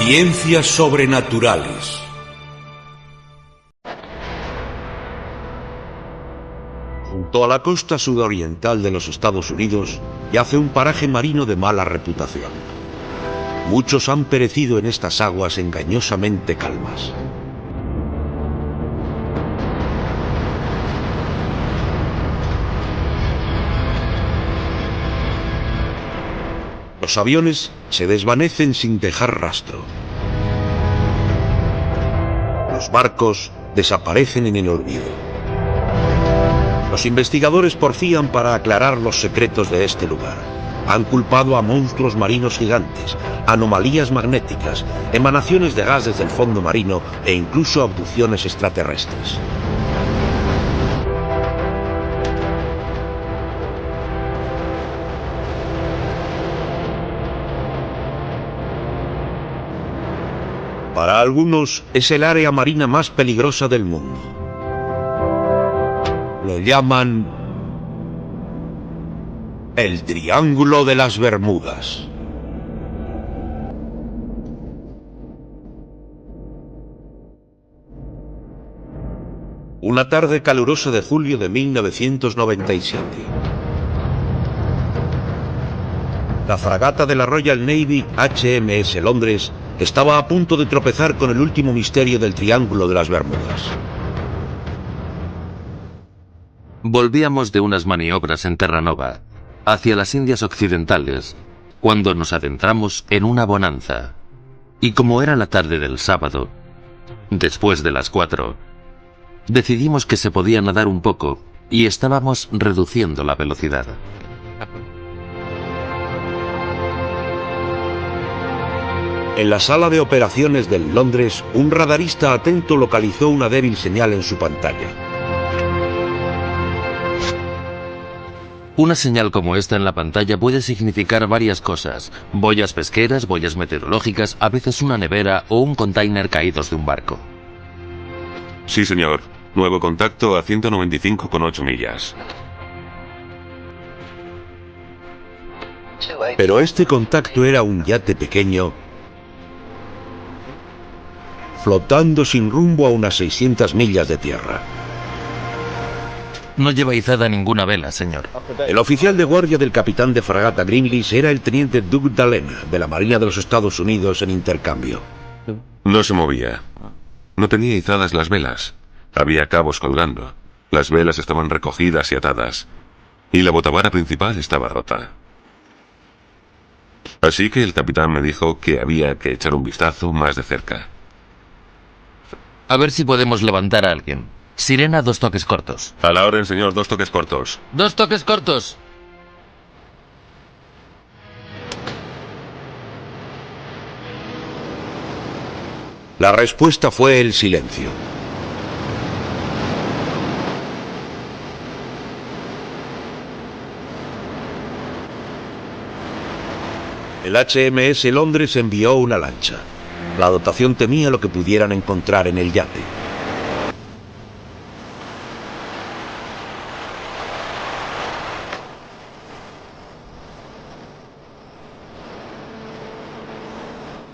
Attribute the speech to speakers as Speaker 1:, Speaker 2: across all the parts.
Speaker 1: Ciencias sobrenaturales. Junto a la costa sudoriental de los Estados Unidos yace un paraje marino de mala reputación. Muchos han perecido en estas aguas engañosamente calmas. Los aviones se desvanecen sin dejar rastro. Los barcos desaparecen en el olvido. Los investigadores porfían para aclarar los secretos de este lugar. Han culpado a monstruos marinos gigantes, anomalías magnéticas, emanaciones de gas desde el fondo marino e incluso abducciones extraterrestres. Para algunos es el área marina más peligrosa del mundo. Lo llaman el Triángulo de las Bermudas. Una tarde calurosa de julio de 1997. La fragata de la Royal Navy HMS Londres estaba a punto de tropezar con el último misterio del Triángulo de las Bermudas.
Speaker 2: Volvíamos de unas maniobras en Terranova, hacia las Indias Occidentales, cuando nos adentramos en una bonanza. Y como era la tarde del sábado, después de las 4, decidimos que se podía nadar un poco y estábamos reduciendo la velocidad.
Speaker 1: En la sala de operaciones del Londres, un radarista atento localizó una débil señal en su pantalla.
Speaker 2: Una señal como esta en la pantalla puede significar varias cosas: boyas pesqueras, boyas meteorológicas, a veces una nevera o un container caídos de un barco.
Speaker 3: Sí, señor. Nuevo contacto a 195,8 millas.
Speaker 1: Pero este contacto era un yate pequeño, flotando sin rumbo a unas 600 millas de tierra.
Speaker 2: No lleva izada ninguna vela, señor.
Speaker 1: El oficial de guardia del capitán de fragata Greenleaf era el teniente Doug Dallena, de la Marina de los Estados Unidos en intercambio.
Speaker 3: No se movía. No tenía izadas las velas. Había cabos colgando. Las velas estaban recogidas y atadas. Y la botavara principal estaba rota. Así que el capitán me dijo que había que echar un vistazo más de cerca.
Speaker 2: A ver si podemos levantar a alguien. Sirena, 2 toques cortos.
Speaker 3: A la orden, señor, 2 toques cortos.
Speaker 2: 2 toques cortos.
Speaker 1: La respuesta fue el silencio. El HMS Londres envió una lancha. La dotación temía lo que pudieran encontrar en el yate.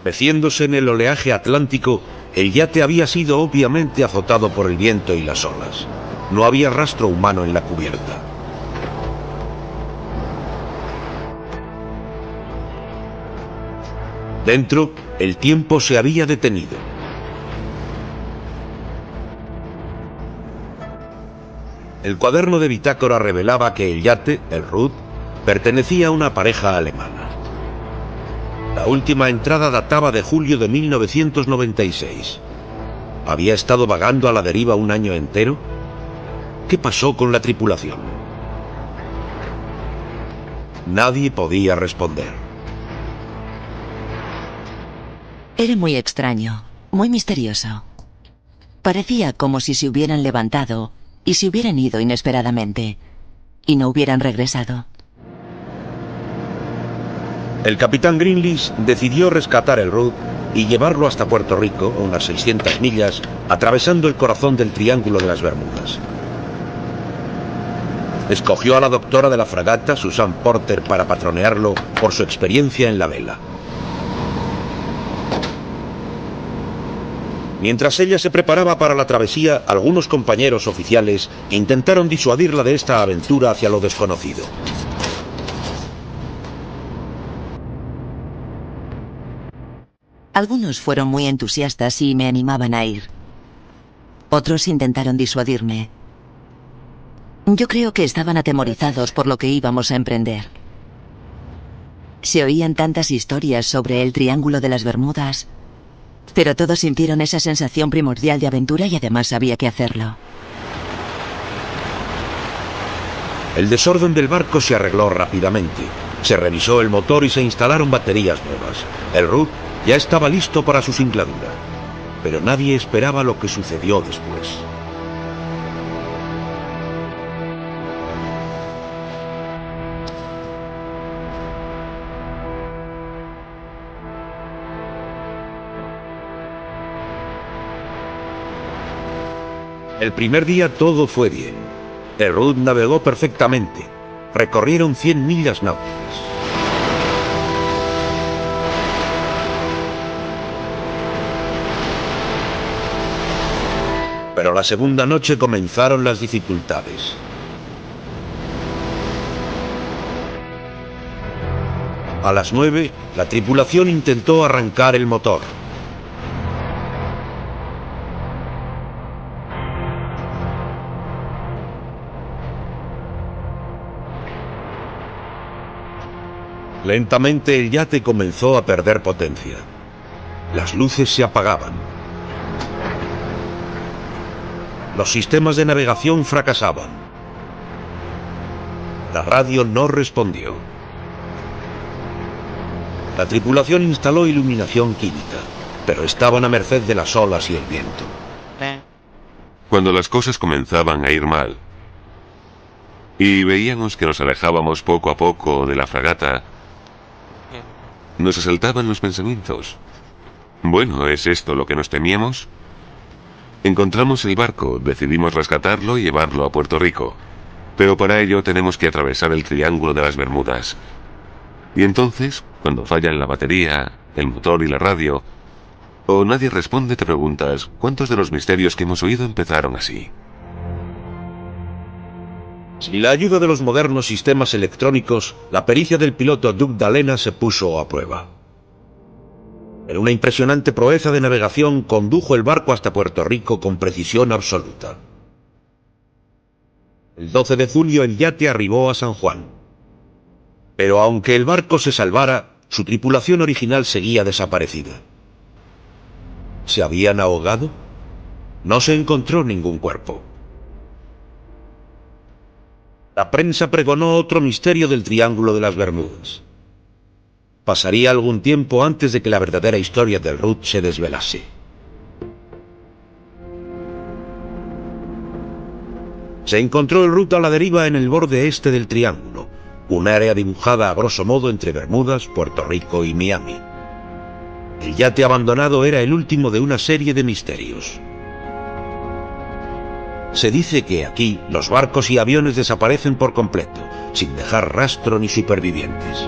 Speaker 1: Meciéndose en el oleaje atlántico, el yate había sido obviamente azotado por el viento y las olas. No había rastro humano en la cubierta. Dentro, el tiempo se había detenido. El cuaderno de bitácora revelaba que el yate, el Ruth, pertenecía a una pareja alemana. La última entrada databa de julio de 1996. ¿Había estado vagando a la deriva un año entero? ¿Qué pasó con la tripulación? Nadie podía responder.
Speaker 4: Era muy extraño, muy misterioso. Parecía como si se hubieran levantado y se hubieran ido inesperadamente y no hubieran regresado.
Speaker 1: El capitán Greenleaf decidió rescatar el Ruth y llevarlo hasta Puerto Rico, a unas 600 millas, atravesando el corazón del Triángulo de las Bermudas. Escogió a la doctora de la fragata, Susan Porter, para patronearlo por su experiencia en la vela. Mientras ella se preparaba para la travesía, algunos compañeros oficiales intentaron disuadirla de esta aventura hacia lo desconocido.
Speaker 4: Algunos fueron muy entusiastas y me animaban a ir. Otros intentaron disuadirme. Yo creo que estaban atemorizados por lo que íbamos a emprender. Se oían tantas historias sobre el Triángulo de las Bermudas, pero todos sintieron esa sensación primordial de aventura y además había que hacerlo.
Speaker 1: El desorden del barco se arregló rápidamente. Se revisó el motor y se instalaron baterías nuevas. El Ruth ya estaba listo para su singladura, pero nadie esperaba lo que sucedió después. El primer día todo fue bien. El Ruth navegó perfectamente. Recorrieron 100 millas náuticas. Pero la segunda noche comenzaron las dificultades. A las 9, la tripulación intentó arrancar el motor. Lentamente el yate comenzó a perder potencia. Las luces se apagaban. Los sistemas de navegación fracasaban. La radio no respondió. La tripulación instaló iluminación química, pero estaban a merced de las olas y el viento.
Speaker 3: Cuando las cosas comenzaban a ir mal y veíamos que nos alejábamos poco a poco de la fragata, nos asaltaban los pensamientos. Bueno, ¿es esto lo que nos temíamos? Encontramos el barco, decidimos rescatarlo y llevarlo a Puerto Rico. Pero para ello tenemos que atravesar el Triángulo de las Bermudas. Y entonces, cuando fallan la batería, el motor y la radio, o nadie responde, te preguntas, ¿cuántos de los misterios que hemos oído empezaron así?
Speaker 1: Sin la ayuda de los modernos sistemas electrónicos, la pericia del piloto Doug Dalena se puso a prueba. En una impresionante proeza de navegación, condujo el barco hasta Puerto Rico con precisión absoluta. El 12 de julio el yate arribó a San Juan. Pero aunque el barco se salvara, su tripulación original seguía desaparecida. ¿Se habían ahogado? No se encontró ningún cuerpo. La prensa pregonó otro misterio del Triángulo de las Bermudas. Pasaría algún tiempo antes de que la verdadera historia del Ruth se desvelase. Se encontró el Ruth a la deriva en el borde este del Triángulo, un área dibujada a grosso modo entre Bermudas, Puerto Rico y Miami. El yate abandonado era el último de una serie de misterios. Se dice que aquí los barcos y aviones desaparecen por completo, sin dejar rastro ni supervivientes.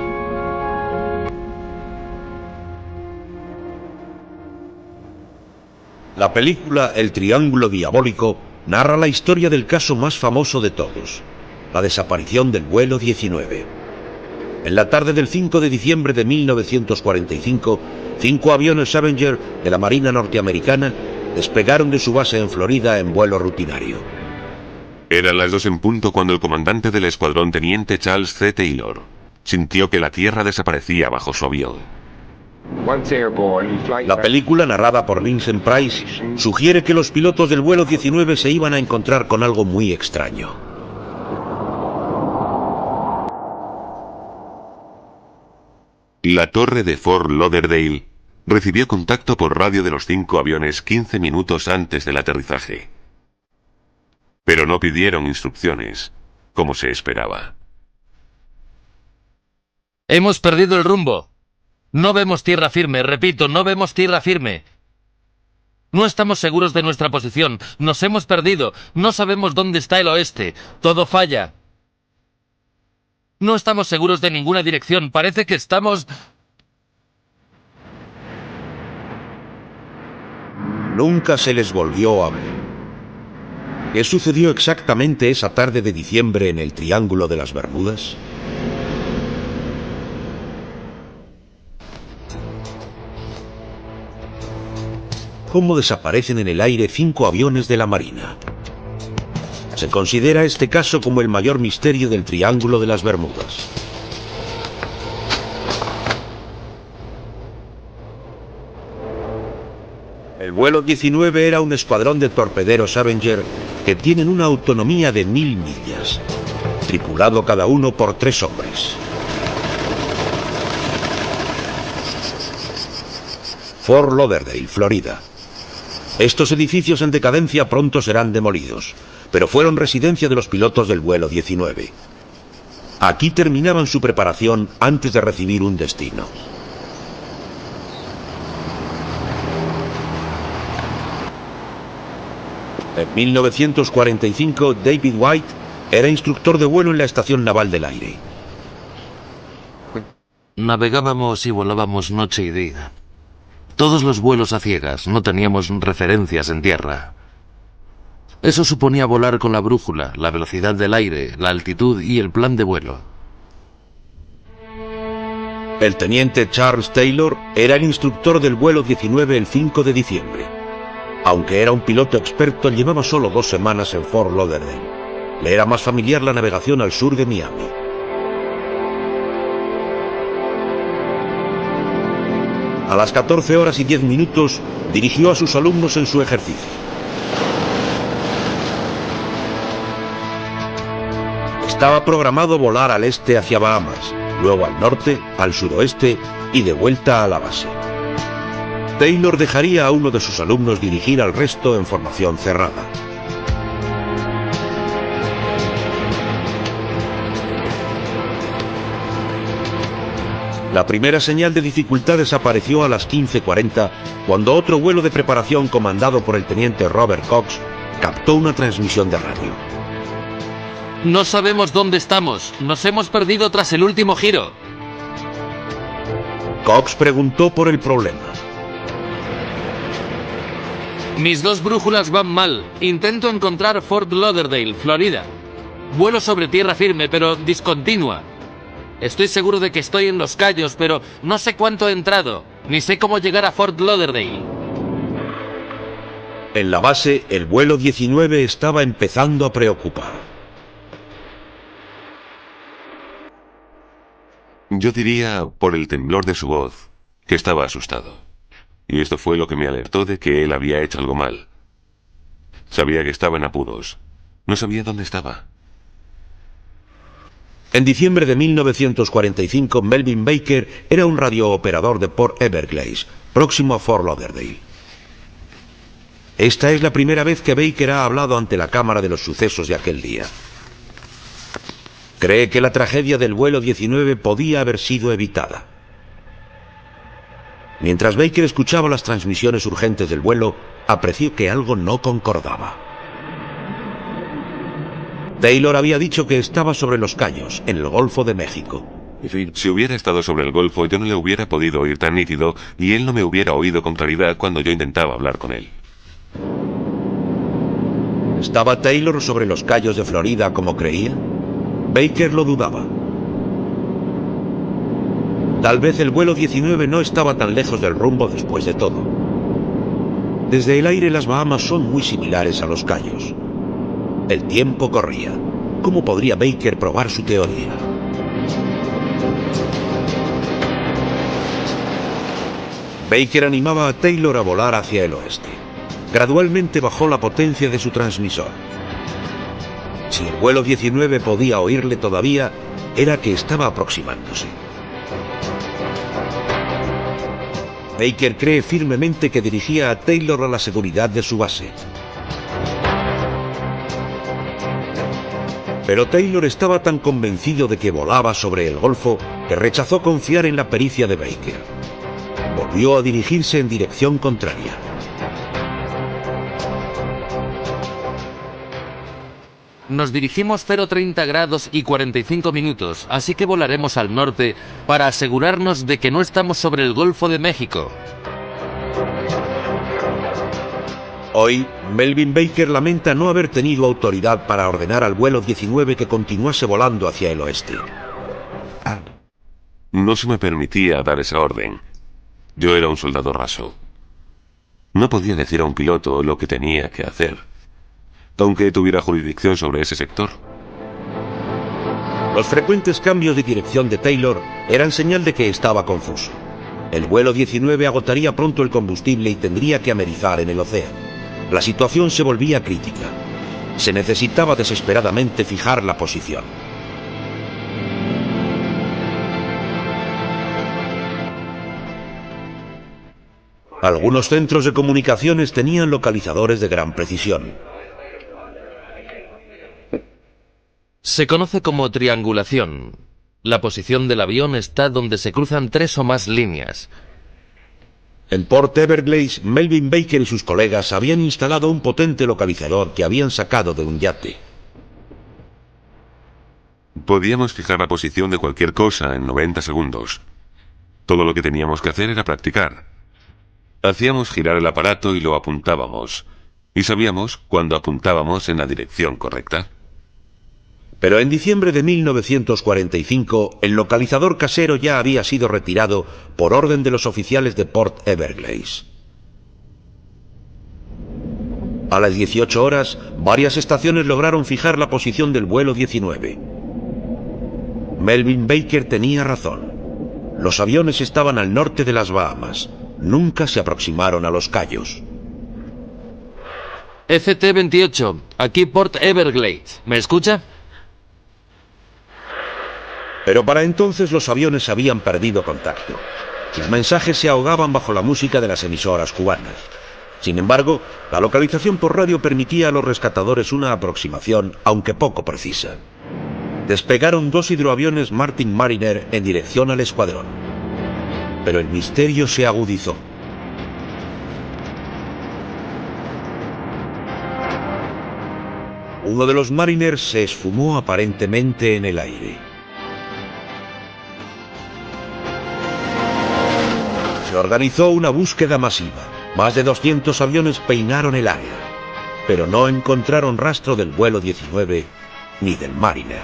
Speaker 1: La película El Triángulo Diabólico narra la historia del caso más famoso de todos, la desaparición del vuelo 19. En la tarde del 5 de diciembre de 1945, 5 aviones Avenger de la Marina norteamericana despegaron de su base en Florida en vuelo rutinario.
Speaker 3: Eran las 2 en punto cuando el comandante del escuadrón, teniente Charles C. Taylor, sintió que la Tierra desaparecía bajo su avión.
Speaker 1: La película, narrada por Vincent Price, sugiere que los pilotos del vuelo 19 se iban a encontrar con algo muy extraño.
Speaker 3: La torre de Fort Lauderdale recibió contacto por radio de los 5 aviones 15 minutos antes del aterrizaje. Pero no pidieron instrucciones, como se esperaba.
Speaker 2: Hemos perdido el rumbo. No vemos tierra firme, repito, no vemos tierra firme. No estamos seguros de nuestra posición, nos hemos perdido, no sabemos dónde está el oeste, todo falla. No estamos seguros de ninguna dirección, parece que estamos...
Speaker 1: nunca se les volvió a ver. ¿Qué sucedió exactamente esa tarde de diciembre en el Triángulo de las Bermudas? ¿Cómo desaparecen en el aire 5 aviones de la Marina? Se considera este caso como el mayor misterio del Triángulo de las Bermudas. El vuelo 19 era un escuadrón de torpederos Avenger que tienen una autonomía de 1000 millas, tripulado cada uno por 3 hombres. Fort Lauderdale, Florida. Estos edificios en decadencia pronto serán demolidos, pero fueron residencia de los pilotos del vuelo 19. Aquí terminaban su preparación antes de recibir un destino. En 1945, David White era instructor de vuelo en la Estación Naval del Aire.
Speaker 2: Navegábamos y volábamos noche y día. Todos los vuelos a ciegas, no teníamos referencias en tierra. Eso suponía volar con la brújula, la velocidad del aire, la altitud y el plan de vuelo.
Speaker 1: El teniente Charles Taylor era el instructor del vuelo 19 el 5 de diciembre. Aunque era un piloto experto, llevaba solo 2 semanas en Fort Lauderdale. Le era más familiar la navegación al sur de Miami. A las 14 horas y 10 minutos, dirigió a sus alumnos en su ejercicio. Estaba programado volar al este hacia Bahamas, luego al norte, al suroeste y de vuelta a la base. Taylor dejaría a uno de sus alumnos dirigir al resto en formación cerrada. La primera señal de dificultades apareció a las 15:40, cuando otro vuelo de preparación comandado por el teniente Robert Cox captó una transmisión de radio.
Speaker 2: No sabemos dónde estamos. Nos hemos perdido tras el último giro.
Speaker 1: Cox preguntó por el problema.
Speaker 2: Mis 2 brújulas van mal. Intento encontrar Fort Lauderdale, Florida. Vuelo sobre tierra firme, pero discontinua. Estoy seguro de que estoy en Los Cayos, pero no sé cuánto he entrado, ni sé cómo llegar a Fort Lauderdale.
Speaker 1: En la base, el vuelo 19 estaba empezando a preocupar.
Speaker 3: Yo diría, por el temblor de su voz, que estaba asustado. Y esto fue lo que me alertó de que él había hecho algo mal. Sabía que estaba en apuros. No sabía dónde estaba.
Speaker 1: En diciembre de 1945, Melvin Baker era un radiooperador de Port Everglades, próximo a Fort Lauderdale. Esta es la primera vez que Baker ha hablado ante la cámara de los sucesos de aquel día. Cree que la tragedia del vuelo 19 podía haber sido evitada. Mientras Baker escuchaba las transmisiones urgentes del vuelo, apreció que algo no concordaba. Taylor había dicho que estaba sobre Los Cayos, en el Golfo de México.
Speaker 3: Si hubiera estado sobre el Golfo, yo no le hubiera podido oír tan nítido y él no me hubiera oído con claridad cuando yo intentaba hablar con él.
Speaker 1: ¿Estaba Taylor sobre los Cayos de Florida como creía? Baker lo dudaba. Tal vez el vuelo 19 no estaba tan lejos del rumbo después de todo. Desde el aire las Bahamas son muy similares a los Cayos. El tiempo corría. ¿Cómo podría Baker probar su teoría? Baker animaba a Taylor a volar hacia el oeste. Gradualmente bajó la potencia de su transmisor. Si el vuelo 19 podía oírle todavía, era que estaba aproximándose. Baker cree firmemente que dirigía a Taylor a la seguridad de su base. Pero Taylor estaba tan convencido de que volaba sobre el Golfo que rechazó confiar en la pericia de Baker. Volvió a dirigirse en dirección contraria.
Speaker 2: Nos dirigimos 0,30 grados y 45 minutos, así que volaremos al norte para asegurarnos de que no estamos sobre el Golfo de México.
Speaker 1: Hoy, Melvin Baker lamenta no haber tenido autoridad para ordenar al vuelo 19 que continuase volando hacia el oeste.
Speaker 3: No se me permitía dar esa orden. Yo era un soldado raso. No podía decir a un piloto lo que tenía que hacer, aunque tuviera jurisdicción sobre ese sector.
Speaker 1: Los frecuentes cambios de dirección de Taylor eran señal de que estaba confuso. El vuelo 19 agotaría pronto el combustible y tendría que amerizar en el océano. La situación se volvía crítica. Se necesitaba desesperadamente fijar la posición. Algunos centros de comunicaciones tenían localizadores de gran precisión.
Speaker 2: Se conoce como triangulación. La posición del avión está donde se cruzan 3 o más líneas.
Speaker 1: En Port Everglades, Melvin Baker y sus colegas habían instalado un potente localizador que habían sacado de un yate.
Speaker 3: Podíamos fijar la posición de cualquier cosa en 90 segundos. Todo lo que teníamos que hacer era practicar. Hacíamos girar el aparato y lo apuntábamos. Y sabíamos cuando apuntábamos en la dirección correcta.
Speaker 1: Pero en diciembre de 1945, el localizador casero ya había sido retirado por orden de los oficiales de Port Everglades. A las 18 horas, varias estaciones lograron fijar la posición del vuelo 19. Melvin Baker tenía razón. Los aviones estaban al norte de las Bahamas. Nunca se aproximaron a los Cayos.
Speaker 2: ECT-28, aquí Port Everglades. ¿Me escucha?
Speaker 1: Pero para entonces los aviones habían perdido contacto. Sus mensajes se ahogaban bajo la música de las emisoras cubanas. Sin embargo, la localización por radio permitía a los rescatadores una aproximación, aunque poco precisa. Despegaron 2 hidroaviones Martin Mariner en dirección al escuadrón. Pero el misterio se agudizó. Uno de los Mariners se esfumó aparentemente en el aire. Se organizó una búsqueda masiva. Más de 200 aviones peinaron el área, pero no encontraron rastro del vuelo 19 ni del Mariner.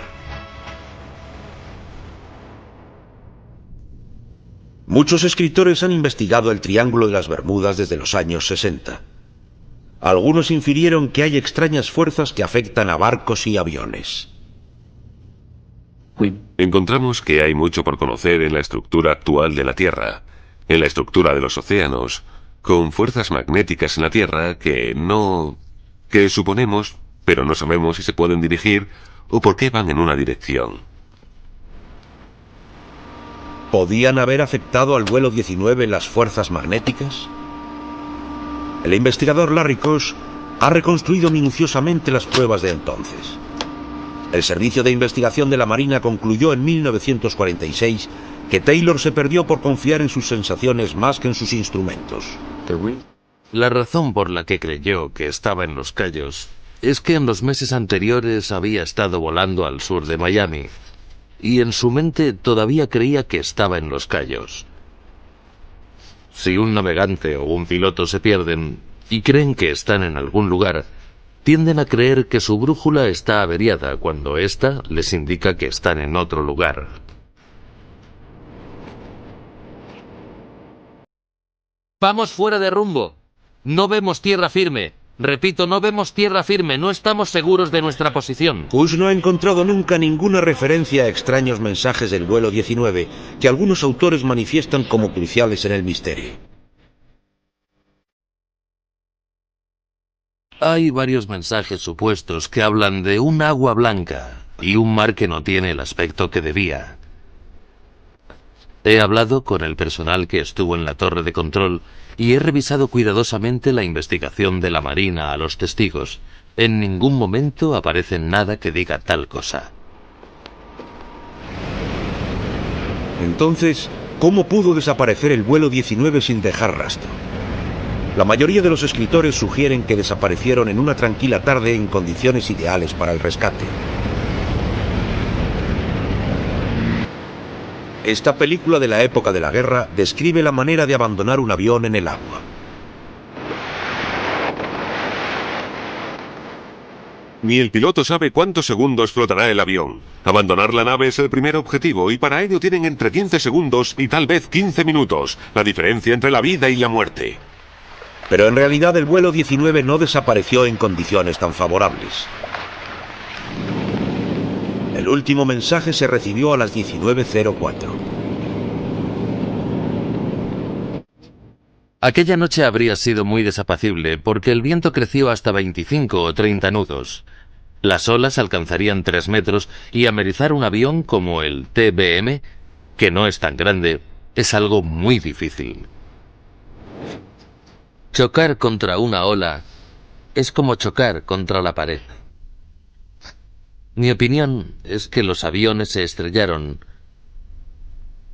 Speaker 1: Muchos escritores han investigado el Triángulo de las Bermudas desde los años 60. Algunos infirieron que hay extrañas fuerzas que afectan a barcos y aviones.
Speaker 3: Encontramos que hay mucho por conocer en la estructura actual de la Tierra, en la estructura de los océanos, con fuerzas magnéticas en la Tierra que suponemos, pero no sabemos si se pueden dirigir o por qué van en una dirección.
Speaker 1: ¿Podían haber afectado al vuelo 19 las fuerzas magnéticas? El investigador Larry Koch ha reconstruido minuciosamente las pruebas de entonces. El Servicio de Investigación de la Marina concluyó en 1946 que Taylor se perdió por confiar en sus sensaciones más que en sus instrumentos.
Speaker 2: La razón por la que creyó que estaba en Los Cayos es que en los meses anteriores había estado volando al sur de Miami, y en su mente todavía creía que estaba en Los Cayos. Si un navegante o un piloto se pierden y creen que están en algún lugar, tienden a creer que su brújula está averiada cuando ésta les indica que están en otro lugar. Vamos fuera de rumbo. No vemos tierra firme. Repito, no vemos tierra firme. No estamos seguros de nuestra posición.
Speaker 1: Koch no ha encontrado nunca ninguna referencia a extraños mensajes del vuelo 19 que algunos autores manifiestan como cruciales en el misterio.
Speaker 2: Hay varios mensajes supuestos que hablan de un agua blanca y un mar que no tiene el aspecto que debía. He hablado con el personal que estuvo en la torre de control y he revisado cuidadosamente la investigación de la Marina a los testigos. En ningún momento aparece nada que diga tal cosa.
Speaker 1: Entonces, ¿cómo pudo desaparecer el vuelo 19 sin dejar rastro? La mayoría de los escritores sugieren que desaparecieron en una tranquila tarde en condiciones ideales para el rescate. Esta película de la época de la guerra describe la manera de abandonar un avión en el agua.
Speaker 3: Ni el piloto sabe cuántos segundos flotará el avión. Abandonar la nave es el primer objetivo y para ello tienen entre 15 segundos y tal vez 15 minutos, la diferencia entre la vida y la muerte.
Speaker 1: Pero en realidad el vuelo 19 no desapareció en condiciones tan favorables. El último mensaje se recibió a las 19:04.
Speaker 2: Aquella noche habría sido muy desapacible porque el viento creció hasta 25 o 30 nudos. Las olas alcanzarían 3 metros y amerizar un avión como el TBM, que no es tan grande, es algo muy difícil. Chocar contra una ola es como chocar contra la pared. Mi opinión es que los aviones se estrellaron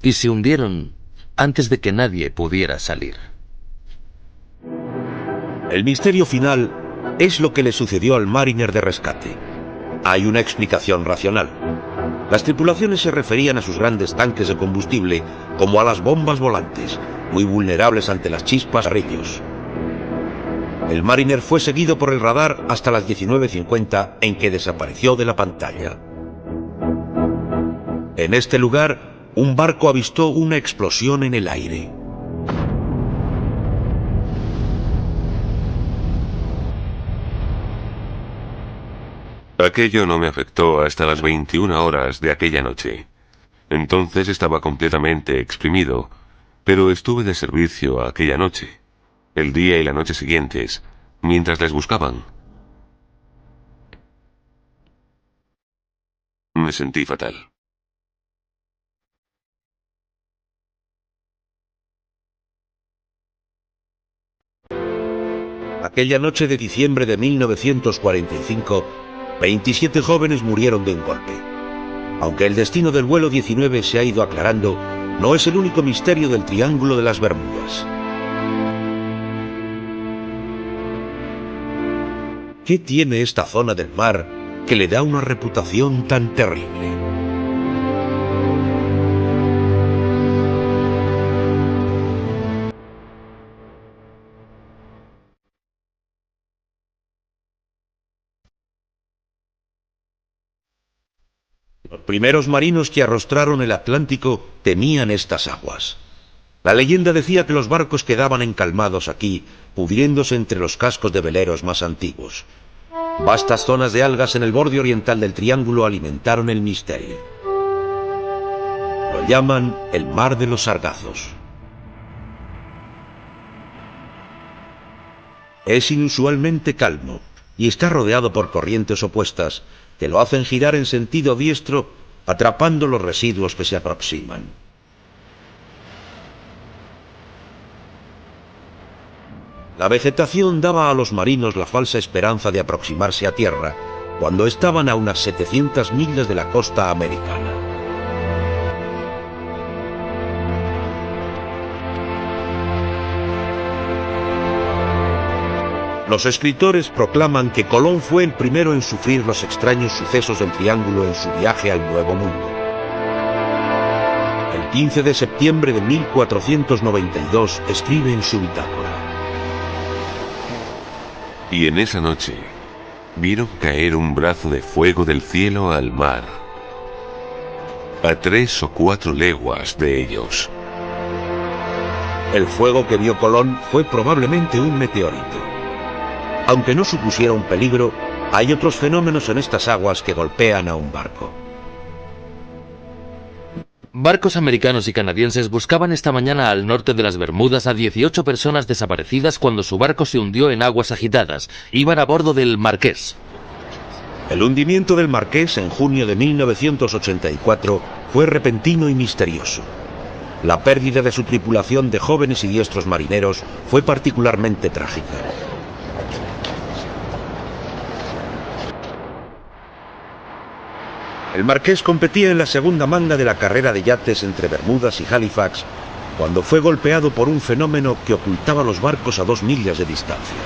Speaker 2: y se hundieron antes de que nadie pudiera salir.
Speaker 1: El misterio final es lo que le sucedió al Mariner de rescate. Hay una explicación racional. Las tripulaciones se referían a sus grandes tanques de combustible como a las bombas volantes, muy vulnerables ante las chispas y rayos. El Mariner fue seguido por el radar hasta las 19:50, en que desapareció de la pantalla. En este lugar, un barco avistó una explosión en el aire.
Speaker 3: Aquello no me afectó hasta las 21 horas de aquella noche. Entonces estaba completamente exprimido, pero estuve de servicio aquella noche, el día y la noche siguientes, mientras les buscaban. Me sentí fatal.
Speaker 1: Aquella noche de diciembre de 1945, 27 jóvenes murieron de un golpe. Aunque el destino del vuelo 19 se ha ido aclarando, no es el único misterio del Triángulo de las Bermudas. ¿Qué tiene esta zona del mar que le da una reputación tan terrible? Los primeros marinos que arrostraron el Atlántico temían estas aguas. La leyenda decía que los barcos quedaban encalmados aquí, pudriéndose entre los cascos de veleros más antiguos. Vastas zonas de algas en el borde oriental del triángulo alimentaron el misterio. Lo llaman el Mar de los Sargazos. Es inusualmente calmo y está rodeado por corrientes opuestas que lo hacen girar en sentido diestro, atrapando los residuos que se aproximan. La vegetación daba a los marinos la falsa esperanza de aproximarse a tierra cuando estaban a unas 700 millas de la costa americana. Los escritores proclaman que Colón fue el primero en sufrir los extraños sucesos del Triángulo en su viaje al Nuevo Mundo. El 15 de septiembre de 1492 escribe en su bitácora:
Speaker 3: Y en esa noche vieron caer un brazo de fuego del cielo al mar, a 3 o 4 leguas de ellos.
Speaker 1: El fuego que vio Colón fue probablemente un meteorito. Aunque no supusiera un peligro, hay otros fenómenos en estas aguas que golpean a un barco.
Speaker 2: Barcos americanos y canadienses buscaban esta mañana al norte de las Bermudas a 18 personas desaparecidas cuando su barco se hundió en aguas agitadas. Iban a bordo del Marqués.
Speaker 1: El hundimiento del Marqués en junio de 1984 fue repentino y misterioso. La pérdida de su tripulación de jóvenes y diestros marineros fue particularmente trágica. El Marqués competía en la segunda manga de la carrera de yates entre Bermudas y Halifax cuando fue golpeado por un fenómeno que ocultaba los barcos a 2 millas de distancia.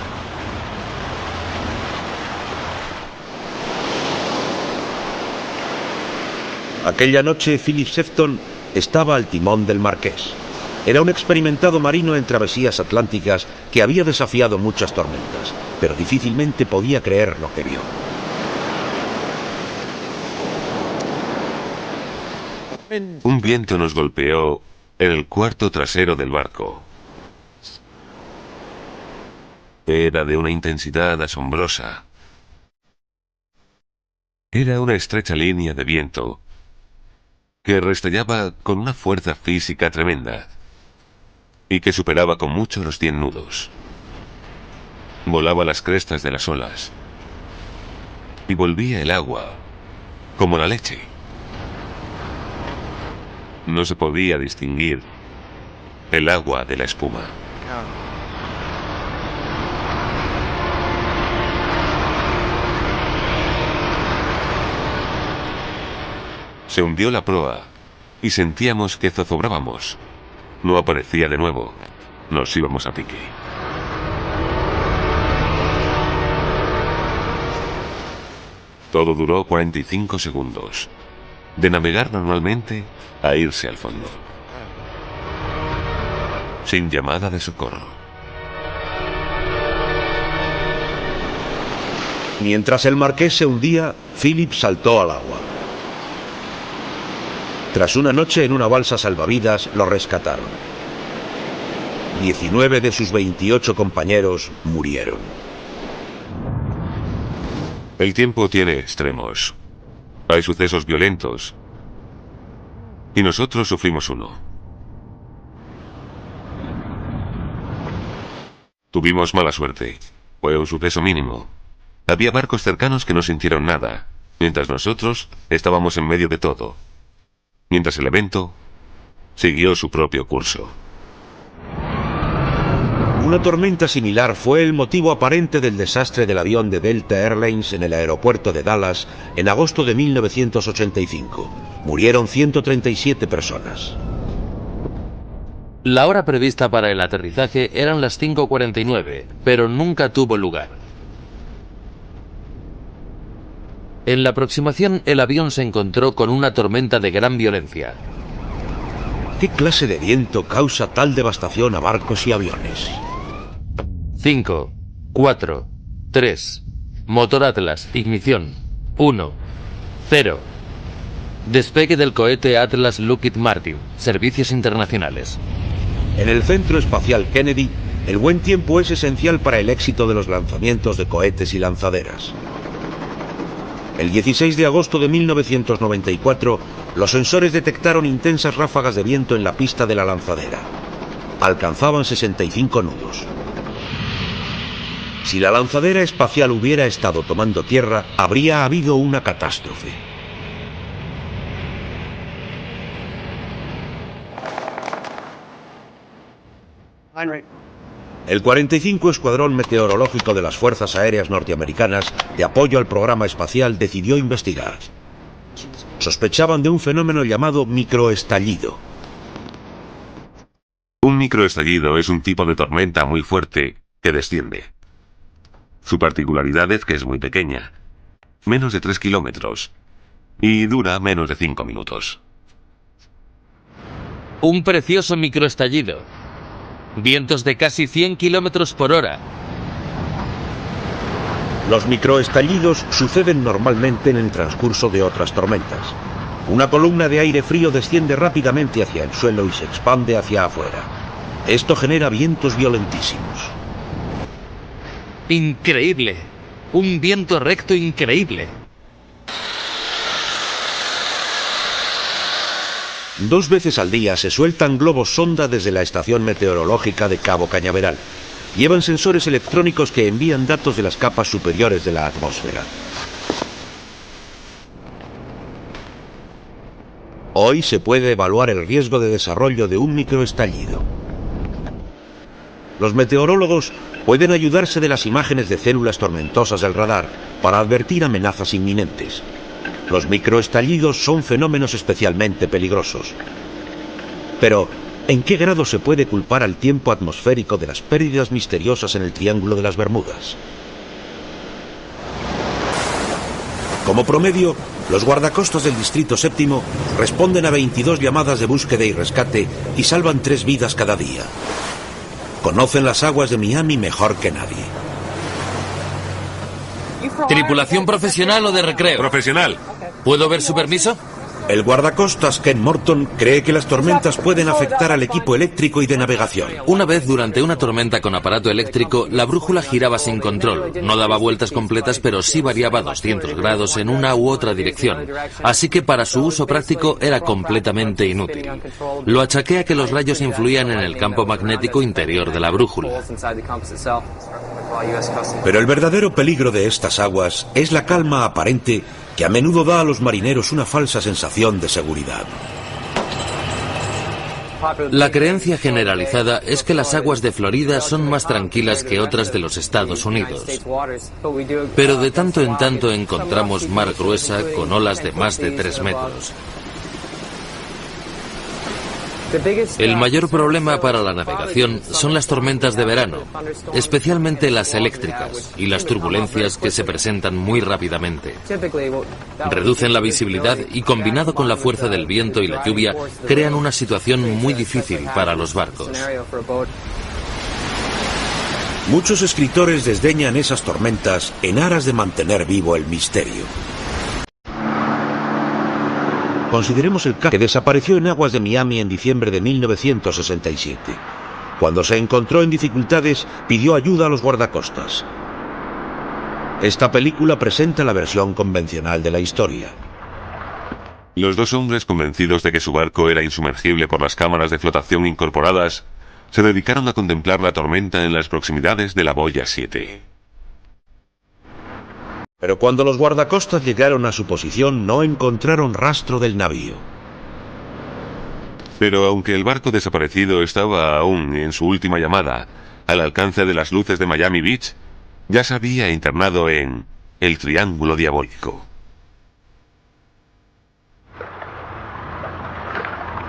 Speaker 1: Aquella noche Philip Sefton estaba al timón del Marqués. Era un experimentado marino en travesías atlánticas que había desafiado muchas tormentas, pero difícilmente podía creer lo que vio.
Speaker 3: Un viento nos golpeó en el cuarto trasero del barco. Era de una intensidad asombrosa. Era una estrecha línea de viento que restallaba con una fuerza física tremenda y que superaba con mucho los 100 nudos. Volaba a las crestas de las olas y volvía el agua como la leche. No se podía distinguir el agua de la espuma. Se hundió la proa y sentíamos que zozobrábamos. No aparecía de nuevo. Nos íbamos a pique. Todo duró 45 segundos. De navegar normalmente a irse al fondo. Sin llamada de socorro.
Speaker 1: Mientras el marqués se hundía, Philip saltó al agua. Tras una noche en una balsa salvavidas, lo rescataron. 19 de sus 28 compañeros murieron.
Speaker 3: El tiempo tiene extremos. Hay sucesos violentos. Y nosotros sufrimos uno. Tuvimos mala suerte. Fue un suceso mínimo. Había barcos cercanos que no sintieron nada, mientras nosotros estábamos en medio de todo. Mientras el evento siguió su propio curso.
Speaker 1: Una tormenta similar fue el motivo aparente del desastre del avión de Delta Airlines en el aeropuerto de Dallas en agosto de 1985. Murieron 137 personas.
Speaker 2: La hora prevista para el aterrizaje eran las 5:49, pero nunca tuvo lugar. En la aproximación, el avión se encontró con una tormenta de gran violencia.
Speaker 1: ¿Qué clase de viento causa tal devastación a barcos y aviones?
Speaker 2: 5, 4, 3. Motor Atlas, ignición. 1, 0. Despegue del cohete Atlas Lockheed Martin, servicios internacionales.
Speaker 1: En el Centro Espacial Kennedy, el buen tiempo es esencial para el éxito de los lanzamientos de cohetes y lanzaderas. El 16 de agosto de 1994, los sensores detectaron intensas ráfagas de viento en la pista de la lanzadera. Alcanzaban 65 nudos. Si la lanzadera espacial hubiera estado tomando tierra, habría habido una catástrofe. El 45 Escuadrón Meteorológico de las Fuerzas Aéreas Norteamericanas, de apoyo al programa espacial, decidió investigar. Sospechaban de un fenómeno llamado microestallido.
Speaker 3: Un microestallido es un tipo de tormenta muy fuerte que desciende. Su particularidad es que es muy pequeña, menos de 3 kilómetros, y dura menos de 5 minutos.
Speaker 2: Un precioso microestallido. Vientos de casi 100 kilómetros por hora.
Speaker 1: Los microestallidos suceden normalmente en el transcurso de otras tormentas. Una columna de aire frío desciende rápidamente hacia el suelo y se expande hacia afuera. Esto genera vientos violentísimos.
Speaker 2: Increíble. Un viento recto increíble.
Speaker 1: 2 veces al día se sueltan globos sonda desde la estación meteorológica de Cabo Cañaveral. Llevan sensores electrónicos que envían datos de las capas superiores de la atmósfera. Hoy se puede evaluar el riesgo de desarrollo de un microestallido. Los meteorólogos pueden ayudarse de las imágenes de células tormentosas del radar para advertir amenazas inminentes. Los microestallidos son fenómenos especialmente peligrosos. Pero, ¿en qué grado se puede culpar al tiempo atmosférico de las pérdidas misteriosas en el Triángulo de las Bermudas? Como promedio, los guardacostas del Distrito Séptimo responden a 22 llamadas de búsqueda y rescate y salvan 3 vidas cada día. Conocen las aguas de Miami mejor que nadie.
Speaker 2: ¿Tripulación profesional o de recreo?
Speaker 3: Profesional.
Speaker 2: ¿Puedo ver su permiso?
Speaker 1: El guardacostas Ken Morton cree que las tormentas pueden afectar al equipo eléctrico y de navegación.
Speaker 5: Una vez durante una tormenta con aparato eléctrico, la brújula giraba sin control. No daba vueltas completas, pero sí variaba 200 grados en una u otra dirección. Así que para su uso práctico era completamente inútil. Lo achaqué a que los rayos influían en el campo magnético interior de la brújula.
Speaker 1: Pero el verdadero peligro de estas aguas es la calma aparente que a menudo da a los marineros una falsa sensación de seguridad.
Speaker 5: La creencia generalizada es que las aguas de Florida son más tranquilas que otras de los Estados Unidos. Pero de tanto en tanto encontramos mar gruesa con olas de más de 3 metros. El mayor problema para la navegación son las tormentas de verano, especialmente las eléctricas y las turbulencias que se presentan muy rápidamente. Reducen la visibilidad y, combinado con la fuerza del viento y la lluvia, crean una situación muy difícil para los barcos.
Speaker 1: Muchos escritores desdeñan esas tormentas en aras de mantener vivo el misterio. Consideremos el caso que desapareció en aguas de Miami en diciembre de 1967. Cuando se encontró en dificultades, pidió ayuda a los guardacostas. Esta película presenta la versión convencional de la historia.
Speaker 3: Los dos hombres, convencidos de que su barco era insumergible por las cámaras de flotación incorporadas, se dedicaron a contemplar la tormenta en las proximidades de la boya 7.
Speaker 1: Pero cuando los guardacostas llegaron a su posición, no encontraron rastro del navío.
Speaker 3: Pero aunque el barco desaparecido estaba aún en su última llamada, al alcance de las luces de Miami Beach, ya se había internado en el Triángulo Diabólico.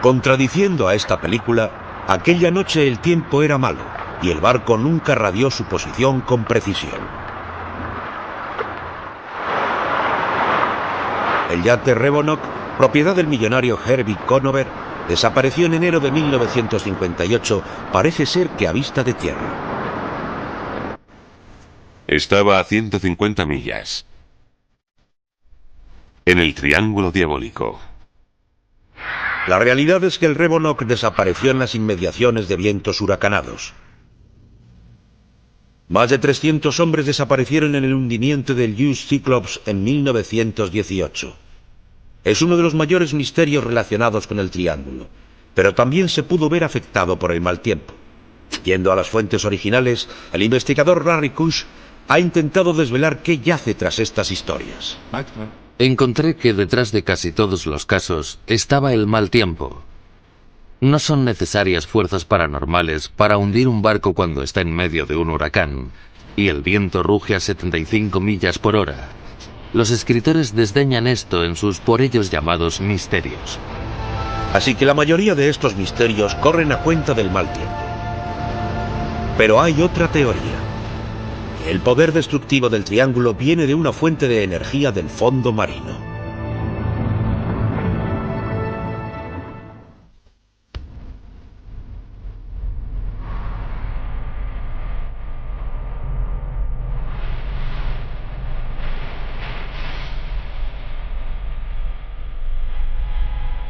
Speaker 1: Contradiciendo a esta película, aquella noche el tiempo era malo y el barco nunca radió su posición con precisión. El yate Revonok, propiedad del millonario Herbie Conover, desapareció en enero de 1958, parece ser que a vista de tierra.
Speaker 3: Estaba a 150 millas. En el Triángulo Diabólico.
Speaker 1: La realidad es que el Revonok desapareció en las inmediaciones de vientos huracanados. Más de 300 hombres desaparecieron en el hundimiento del US Cyclops en 1918. Es uno de los mayores misterios relacionados con el Triángulo, pero también se pudo ver afectado por el mal tiempo. Yendo a las fuentes originales, el investigador Larry Kush ha intentado desvelar qué yace tras estas historias.
Speaker 5: Encontré que detrás de casi todos los casos estaba el mal tiempo. No son necesarias fuerzas paranormales para hundir un barco cuando está en medio de un huracán y el viento ruge a 75 millas por hora. Los escritores desdeñan esto en sus por ellos llamados misterios.
Speaker 1: Así que la mayoría de estos misterios corren a cuenta del mal tiempo. Pero hay otra teoría. El poder destructivo del Triángulo viene de una fuente de energía del fondo marino.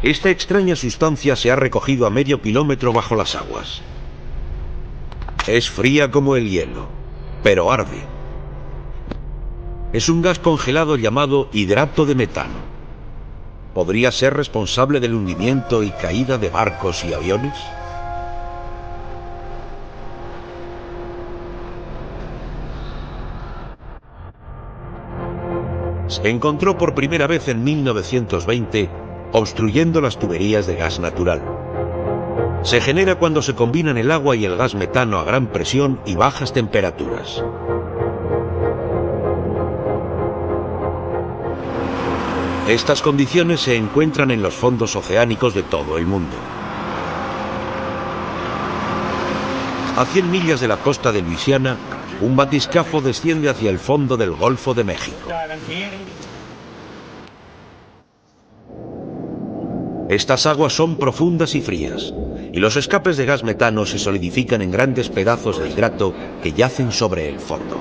Speaker 1: Esta extraña sustancia se ha recogido a medio kilómetro bajo las aguas. Es fría como el hielo, pero arde. Es un gas congelado llamado hidrato de metano. ¿Podría ser responsable del hundimiento y caída de barcos y aviones? Se encontró por primera vez en 1920 obstruyendo las tuberías de gas natural. Se genera cuando se combinan el agua y el gas metano a gran presión y bajas temperaturas. Estas condiciones se encuentran en los fondos oceánicos de todo el mundo. A 100 millas de la costa de Luisiana, un batiscafo desciende hacia el fondo del Golfo de México. Estas aguas son profundas y frías, y los escapes de gas metano se solidifican en grandes pedazos de hidrato que yacen sobre el fondo.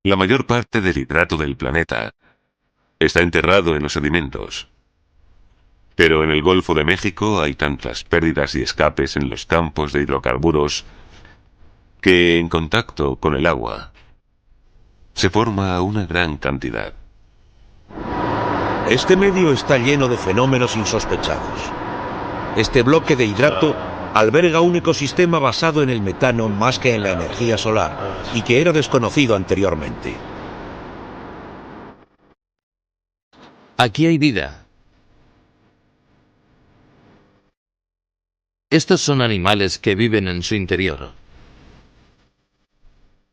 Speaker 3: La mayor parte del hidrato del planeta está enterrado en los sedimentos. Pero en el Golfo de México hay tantas pérdidas y escapes en los campos de hidrocarburos que en contacto con el agua se forma una gran cantidad.
Speaker 1: Este medio está lleno de fenómenos insospechados. Este bloque de hidrato alberga un ecosistema basado en el metano más que en la energía solar y que era desconocido anteriormente.
Speaker 5: Aquí hay vida. Estos son animales que viven en su interior.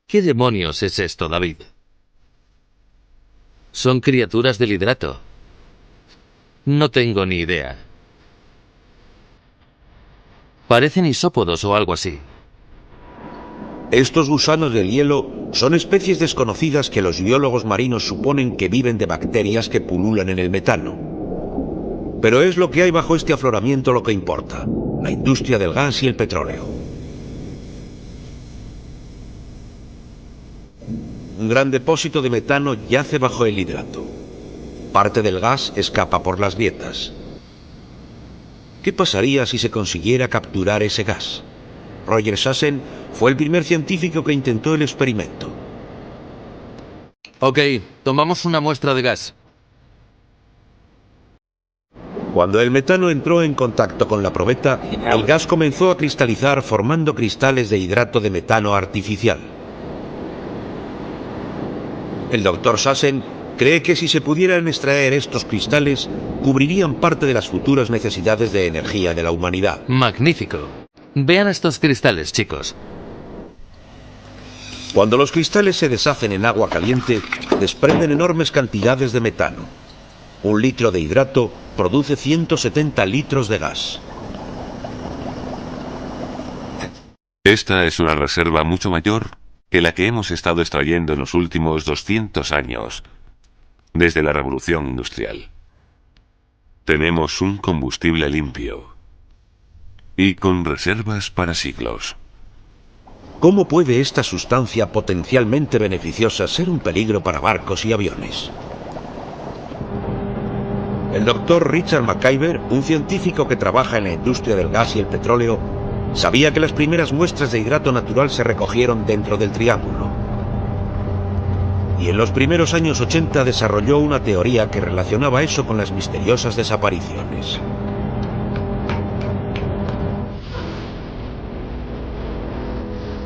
Speaker 5: ¿Qué demonios es esto, David? Son criaturas del hidrato. No tengo ni idea. Parecen isópodos o algo así.
Speaker 1: Estos gusanos del hielo son especies desconocidas que los biólogos marinos suponen que viven de bacterias que pululan en el metano. Pero es lo que hay bajo este afloramiento lo que importa: la industria del gas y el petróleo. Un gran depósito de metano yace bajo el hidrato. Parte del gas escapa por las grietas. ¿Qué pasaría si se consiguiera capturar ese gas? Roger Sassen fue el primer científico que intentó el experimento.
Speaker 5: Ok, tomamos una muestra de gas.
Speaker 1: Cuando el metano entró en contacto con la probeta, el gas comenzó a cristalizar formando cristales de hidrato de metano artificial. El doctor Sassen cree que si se pudieran extraer estos cristales, cubrirían parte de las futuras necesidades de energía de la humanidad.
Speaker 5: Magnífico. Vean estos cristales, chicos.
Speaker 1: Cuando los cristales se deshacen en agua caliente, desprenden enormes cantidades de metano. 1 litro de hidrato produce 170 litros de gas.
Speaker 3: Esta es una reserva mucho mayor que la que hemos estado extrayendo en los últimos 200 años, desde la Revolución Industrial. Tenemos un combustible limpio y con reservas para siglos.
Speaker 1: ¿Cómo puede esta sustancia potencialmente beneficiosa ser un peligro para barcos y aviones? El doctor Richard McIver, un científico que trabaja en la industria del gas y el petróleo, sabía que las primeras muestras de hidrato natural se recogieron dentro del Triángulo. Y en los primeros años 80 desarrolló una teoría que relacionaba eso con las misteriosas desapariciones.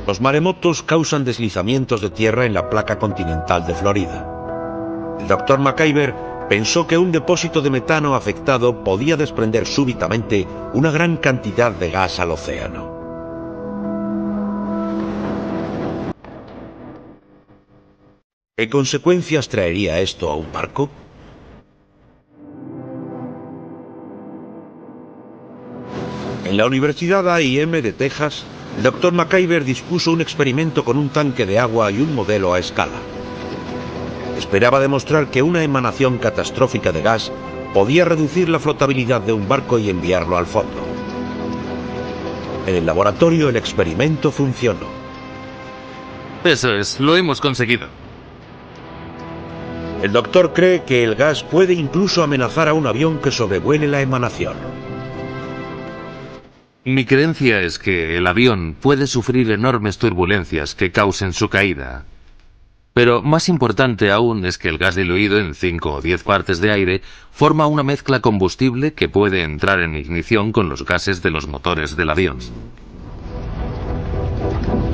Speaker 1: Los maremotos causan deslizamientos de tierra en la placa continental de Florida. El doctor McIver pensó que un depósito de metano afectado podía desprender súbitamente una gran cantidad de gas al océano. ¿Qué consecuencias traería esto a un barco? En la Universidad A&M de Texas, el doctor McIver dispuso un experimento con un tanque de agua y un modelo a escala. Esperaba demostrar que una emanación catastrófica de gas podía reducir la flotabilidad de un barco y enviarlo al fondo. En el laboratorio el experimento funcionó.
Speaker 5: Eso es, lo hemos conseguido.
Speaker 1: El doctor cree que el gas puede incluso amenazar a un avión que sobrevuele la emanación.
Speaker 5: Mi creencia es que el avión puede sufrir enormes turbulencias que causen su caída. Pero más importante aún es que el gas diluido en 5 o 10 partes de aire forma una mezcla combustible que puede entrar en ignición con los gases de los motores del avión.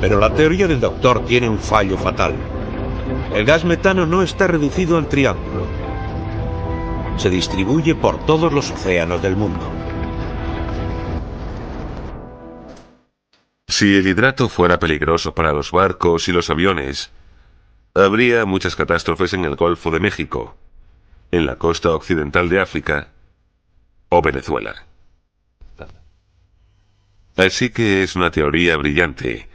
Speaker 1: Pero la teoría del doctor tiene un fallo fatal. El gas metano no está reducido al Triángulo. Se distribuye por todos los océanos del mundo.
Speaker 3: Si el hidrato fuera peligroso para los barcos y los aviones, habría muchas catástrofes en el Golfo de México, en la costa occidental de África o Venezuela. Así que es una teoría brillante,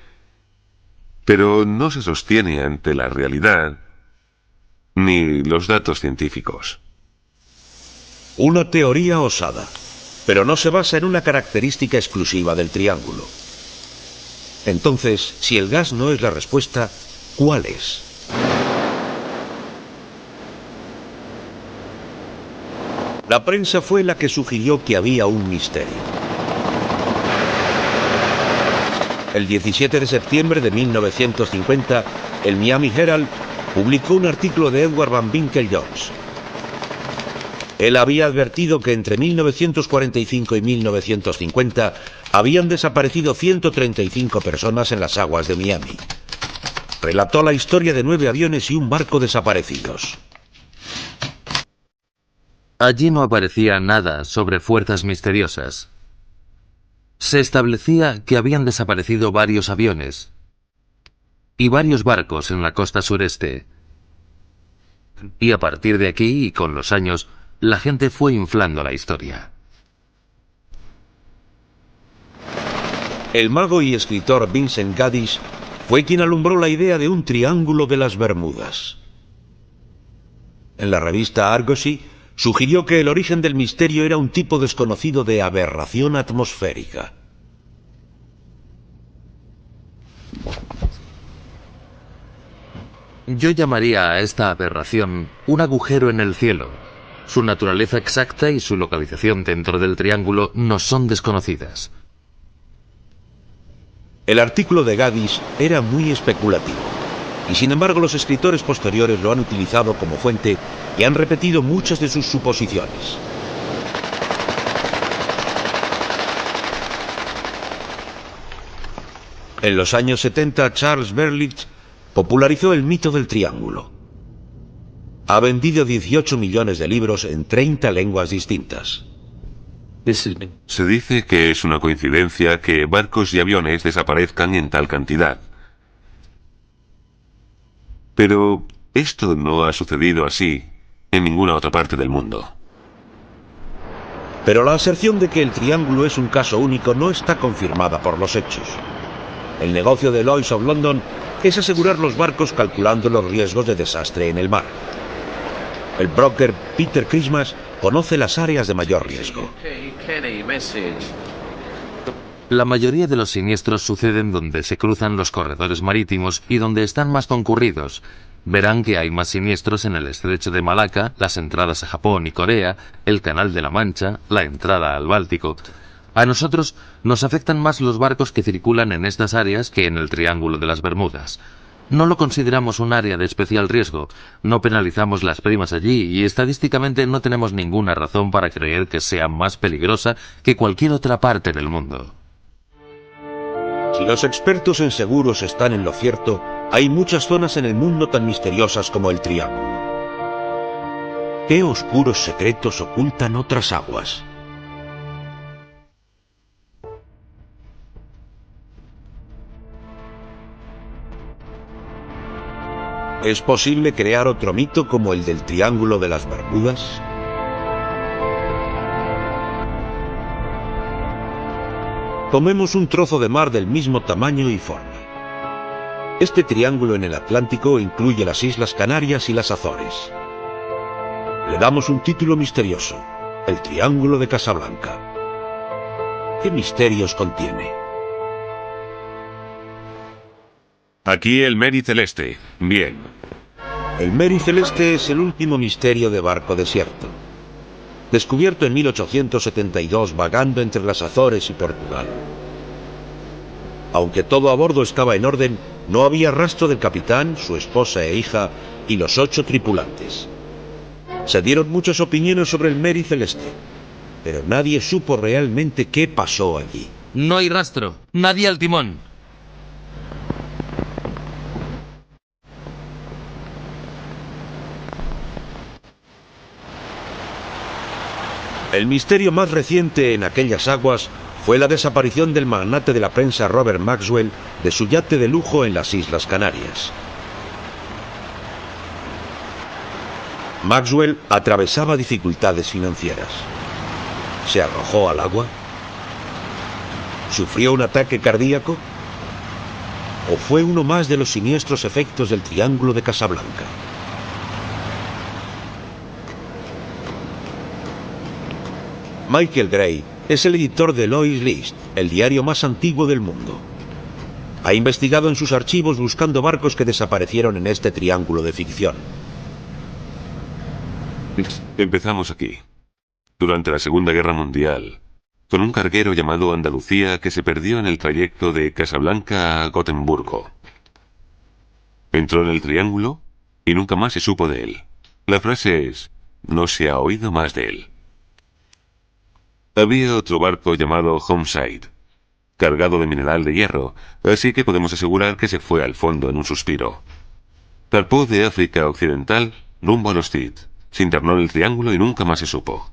Speaker 3: pero no se sostiene ante la realidad ni los datos científicos.
Speaker 1: Una teoría osada, pero no se basa en una característica exclusiva del Triángulo. Entonces, si el gas no es la respuesta, ¿cuál es? La prensa fue la que sugirió que había un misterio. El 17 de septiembre de 1950, el Miami Herald publicó un artículo de Edward Van Winkle Jones. Él había advertido que entre 1945 y 1950 habían desaparecido 135 personas en las aguas de Miami. Relató la historia de 9 aviones y un barco desaparecidos.
Speaker 2: Allí no aparecía nada sobre fuerzas misteriosas. Se establecía que habían desaparecido varios aviones y varios barcos en la costa sureste. Y a partir de aquí y con los años, la gente fue inflando la historia.
Speaker 1: El mago y escritor Vincent Gaddis fue quien alumbró la idea de un triángulo de las Bermudas. En la revista Argosy sugirió que el origen del misterio era un tipo desconocido de aberración atmosférica.
Speaker 2: Yo llamaría a esta aberración un agujero en el cielo. Su naturaleza exacta y su localización dentro del triángulo nos son desconocidas.
Speaker 1: El artículo de Gaddis era muy especulativo, y sin embargo los escritores posteriores lo han utilizado como fuente y han repetido muchas de sus suposiciones. En los años 70, Charles Berlitz popularizó el mito del triángulo. Ha vendido 18 millones de libros en 30 lenguas distintas.
Speaker 3: Se dice que es una coincidencia que barcos y aviones desaparezcan en tal cantidad. Pero esto no ha sucedido así en ninguna otra parte del mundo.
Speaker 1: Pero la aserción de que el triángulo es un caso único no está confirmada por los hechos. El negocio de Lloyd's of London es asegurar los barcos calculando los riesgos de desastre en el mar. El broker Peter Christmas conoce las áreas de mayor riesgo.
Speaker 2: La mayoría de los siniestros suceden donde se cruzan los corredores marítimos y donde están más concurridos. Verán que hay más siniestros en el estrecho de Malaca, las entradas a Japón y Corea, el Canal de la Mancha, la entrada al Báltico. A nosotros nos afectan más los barcos que circulan en estas áreas que en el Triángulo de las Bermudas. No lo consideramos un área de especial riesgo, no penalizamos las primas allí y estadísticamente no tenemos ninguna razón para creer que sea más peligrosa que cualquier otra parte del mundo.
Speaker 1: Si los expertos en seguros están en lo cierto, hay muchas zonas en el mundo tan misteriosas como el Triángulo. ¿Qué oscuros secretos ocultan otras aguas? ¿Es posible crear otro mito como el del Triángulo de las Bermudas? Tomemos un trozo de mar del mismo tamaño y forma. Este triángulo en el Atlántico incluye las Islas Canarias y las Azores. Le damos un título misterioso: el Triángulo de Casablanca. ¿Qué misterios contiene?
Speaker 3: Aquí el Mary Celeste. Bien.
Speaker 1: El Mary Celeste es el último misterio de barco desierto. Descubierto en 1872 vagando entre las Azores y Portugal. Aunque todo a bordo estaba en orden, no había rastro del capitán, su esposa e hija y los 8 tripulantes. Se dieron muchas opiniones sobre el Mary Celeste, pero nadie supo realmente qué pasó allí.
Speaker 2: No hay rastro, nadie al timón.
Speaker 1: El misterio más reciente en aquellas aguas fue la desaparición del magnate de la prensa Robert Maxwell de su yate de lujo en las Islas Canarias. Maxwell atravesaba dificultades financieras. ¿Se arrojó al agua? ¿Sufrió un ataque cardíaco? ¿O fue uno más de los siniestros efectos del Triángulo de Casablanca? Michael Gray es el editor de Lloyd's List, el diario más antiguo del mundo. Ha investigado en sus archivos buscando barcos que desaparecieron en este triángulo de ficción.
Speaker 3: Empezamos aquí. durante la Segunda Guerra Mundial, con un carguero llamado Andalucía que se perdió en el trayecto de Casablanca a Gotemburgo. Entró en el Triángulo y nunca más se supo de él. La frase es: no se ha oído más de él. Había otro barco llamado Homeside, cargado de mineral de hierro, así que podemos asegurar que se fue al fondo en un suspiro. Zarpó de África Occidental rumbo a los Cid, se internó en el Triángulo y nunca más se supo.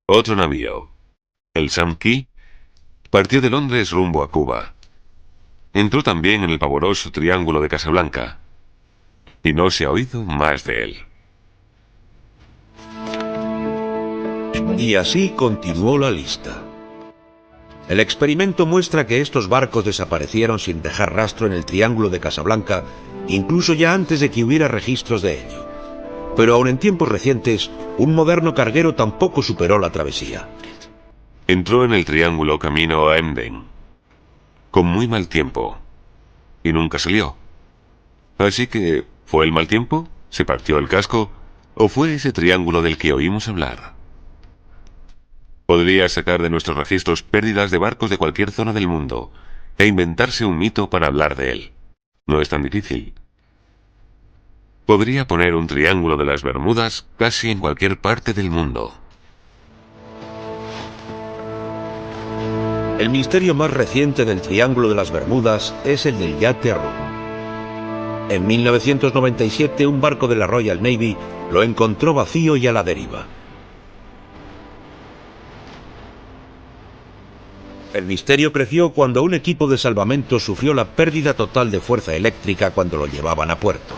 Speaker 3: Otro navío, el Sam Key, partió de Londres rumbo a Cuba. Entró también en el pavoroso Triángulo de Casablanca, y no se ha oído más de él.
Speaker 1: Y así continuó la lista. El experimento muestra que estos barcos desaparecieron sin dejar rastro en el Triángulo de Casablanca, incluso ya antes de que hubiera registros de ello. Pero aun en tiempos recientes, un moderno carguero tampoco superó la travesía.
Speaker 3: Entró en el Triángulo camino a Emden, con muy mal tiempo, y nunca salió. Así que, ¿fue el mal tiempo? ¿Se partió el casco? ¿O fue ese triángulo del que oímos hablar? Podría sacar de nuestros registros pérdidas de barcos de cualquier zona del mundo, e inventarse un mito para hablar de él. No es tan difícil. Podría poner un triángulo de las Bermudas casi en cualquier parte del mundo.
Speaker 1: El misterio más reciente del Triángulo de las Bermudas es el del yate Rook. En 1997, un barco de la Royal Navy lo encontró vacío y a la deriva. El misterio creció cuando un equipo de salvamento sufrió la pérdida total de fuerza eléctrica cuando lo llevaban a puerto.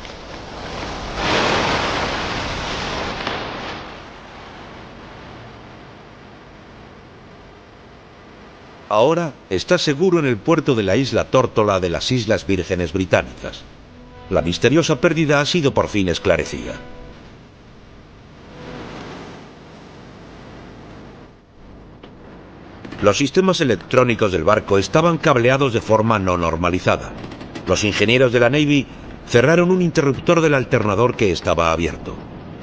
Speaker 1: Ahora está seguro en el puerto de la isla Tórtola de las Islas Vírgenes Británicas. La misteriosa pérdida ha sido por fin esclarecida. Los sistemas electrónicos del barco estaban cableados de forma no normalizada. Los ingenieros de la Navy cerraron un interruptor del alternador que estaba abierto.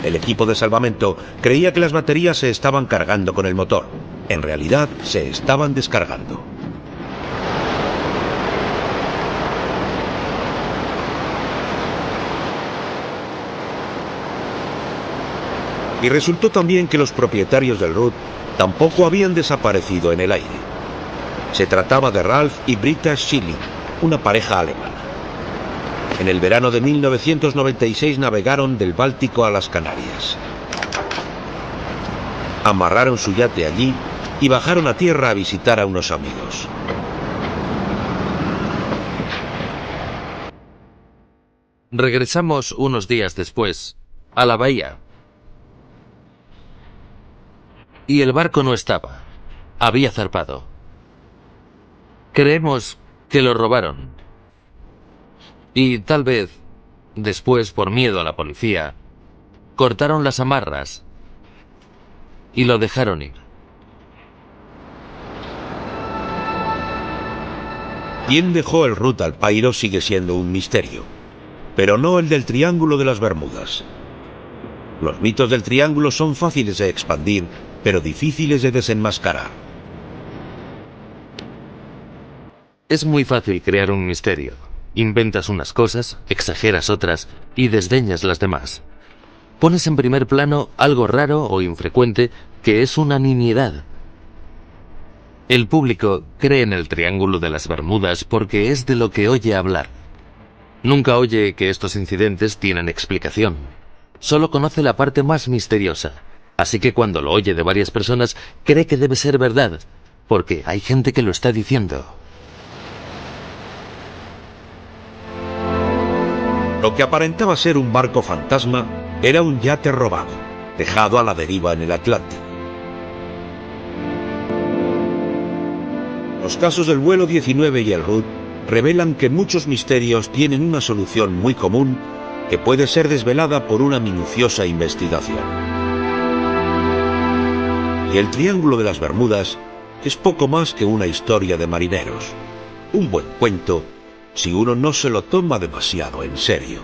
Speaker 1: El equipo de salvamento creía que las baterías se estaban cargando con el motor. En realidad, se estaban descargando. Y resultó también que los propietarios del Root tampoco habían desaparecido en el aire. Se trataba de Ralph y Britta Schilling, una pareja alemana. En el verano de 1996 navegaron del Báltico a las Canarias. Amarraron su yate allí y bajaron a tierra a visitar a unos amigos.
Speaker 5: Regresamos unos días después, a la bahía. Y el barco no estaba. Había zarpado. Creemos que lo robaron. Y tal vez, después, por miedo a la policía, cortaron las amarras y lo dejaron ir.
Speaker 1: ¿Quién dejó el Root al pairo sigue siendo un misterio? Pero no el del Triángulo de las Bermudas. Los mitos del Triángulo son fáciles de expandir, pero difíciles de desenmascarar.
Speaker 5: Es muy fácil crear un misterio. Inventas unas cosas, exageras otras y desdeñas las demás. Pones en primer plano algo raro o infrecuente que es una nimiedad. El público cree en el Triángulo de las Bermudas porque es de lo que oye hablar. Nunca oye que estos incidentes tienen explicación. Solo conoce la parte más misteriosa. Así que cuando lo oye de varias personas, cree que debe ser verdad, porque hay gente que lo está diciendo.
Speaker 1: Lo que aparentaba ser un barco fantasma era un yate robado, dejado a la deriva en el Atlántico. Los casos del vuelo 19 y el Root revelan que muchos misterios tienen una solución muy común que puede ser desvelada por una minuciosa investigación. Y el Triángulo de las Bermudas es poco más que una historia de marineros. Un buen cuento si uno no se lo toma demasiado en serio.